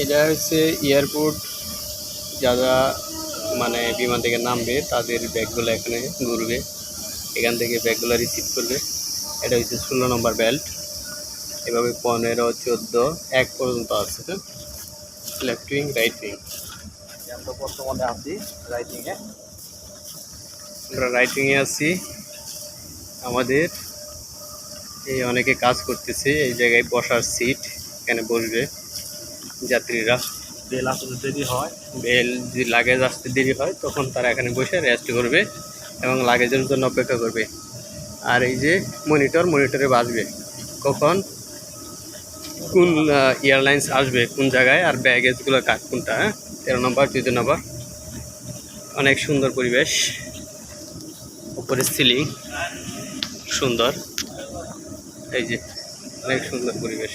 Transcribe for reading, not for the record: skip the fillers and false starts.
এটা হচ্ছে এয়ারপোর্ট। যারা মানে বিমান থেকে নামবে তাদের ব্যাগগুলো এখানে ঘুরবে, এখান থেকে ব্যাগগুলো রিসিভ করবে। এটা হচ্ছে 16 নম্বর বেল্ট। এভাবে 15, 14, 1 পর্যন্ত আছে। হ্যাঁ, লেফট উইং, রাইট উইং। আমরা বর্তমানে আছি রাইটিংয়ে। আমরা রাইট উইংয়ে আছি। আমাদের এই অনেকে কাজ করতেছে। এই জায়গায় বসার সিট, এখানে বসবে যাত্রীরা। বেল আসতে দেরি হয়, বেল যদি লাগেজ আসতে দেরি হয় তখন তারা এখানে বসে রেস্ট করবে এবং লাগেজের জন্য অপেক্ষা করবে। আর এই যে মনিটরে বাজবে কখন কোন এয়ারলাইন্স আসবে কোন জায়গায়, আর ব্যাগেজগুলো কার কোনটা। হ্যাঁ, 13 নম্বর, 14 নম্বর। অনেক সুন্দর পরিবেশ, উপরে সিলিং সুন্দর। এই যে অনেক সুন্দর পরিবেশ।